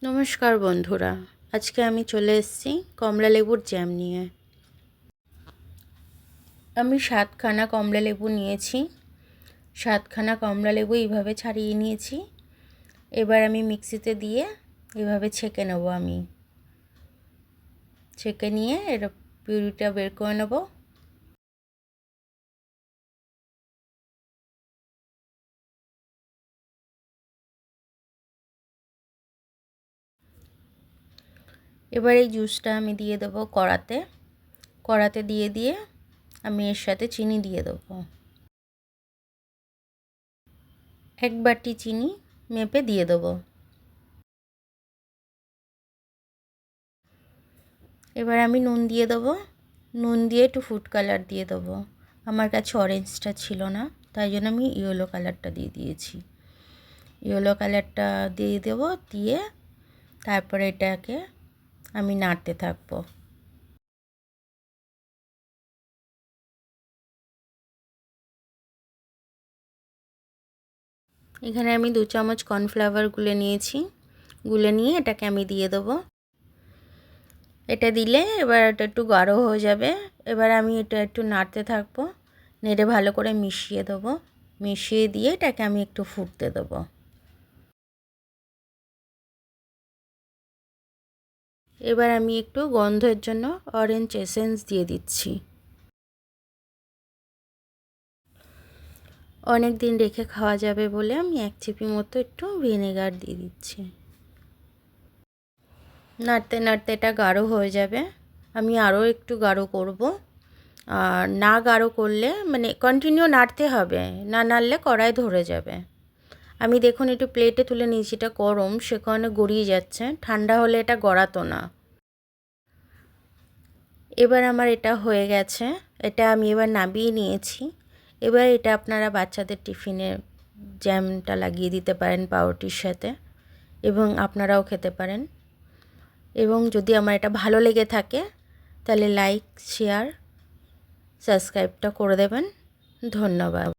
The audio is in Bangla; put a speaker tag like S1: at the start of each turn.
S1: নমস্কার বন্ধুরা, আজকে আমি চলে এসেছি কমলা লেবুর জ্যাম নিয়ে। আমি 7খানা কমলা লেবু নিয়েছি। 7খানা কমলা লেবু এইভাবে ছাড়িয়ে নিয়েছি। এবার আমি মিক্সিতে দিয়ে এইভাবে ছেঁকে নেব। আমি ছেঁকে নিয়ে এর পিউরিটা বের করে নেব। এবার এই জুসটা আমি দিয়ে দেবো কড়াতে দিয়ে আমি এর সাথে চিনি দিয়ে দেবো। 1 বাটি চিনি মেপে দিয়ে দেবো। এবার আমি নুন দিয়ে দেবো। নুন দিয়ে একটু ফুড কালার দিয়ে দেবো। আমার কাছে অরেঞ্জটা ছিল না, তাই জন্য আমি ইয়েলো কালারটা দিয়ে দিয়েছি। ইয়েলো কালারটা দিয়ে দেবো। দিয়ে তারপরে এটাকে আমি নাড়তে থাকবো। এখানে আমি 2 চামচ কর্নফ্লাওয়ার গুলে নিয়েছি। গুলে নিয়ে এটাকে আমি দিয়ে দেবো। এটা দিলে এবার এটা একটু গাঢ় হয়ে যাবে। এবার আমি এটা একটু নাড়তে থাকবো। নেড়ে ভালো করে মিশিয়ে দেবো। মিশিয়ে দিয়ে এটাকে আমি একটু ফুটতে দেবো। এবার আমি একটু গন্ধের জন্য অরেঞ্জ এসেন্স দিয়ে দিচ্ছি। অনেক দিন রেখে খাওয়া যাবে বলে আমি 1 চিপি মতো একটু ভিনেগার দিয়ে দিচ্ছি। নাড়তে নাড়তে এটা গাঢ় হয়ে যাবে। আমি আরও একটু গাঢ় করব। আর না গাঢ় করলে মানে কন্টিনিউ নাড়তে হবে, না নাড়লে কড়াই ধরে যাবে। আমি দেখুন একটু প্লেটে তুলে নিয়েছি, এটা গরম সে কারণে গড়িয়ে যাচ্ছে। ঠান্ডা হলে এটা গড়াতো না। এবার আমার এটা হয়ে গেছে। এটা আমি এবার নামিয়ে নিয়েছি। এবার এটা আপনারা বাচ্চাদের টিফিনে জ্যামটা লাগিয়ে দিতে পারেন পাউরুটির সাথে, এবং আপনারাও খেতে পারেন। এবং যদি আমার এটা ভালো লেগে থাকে তাহলে লাইক, শেয়ার, সাবস্ক্রাইবটা করে দেবেন। ধন্যবাদ।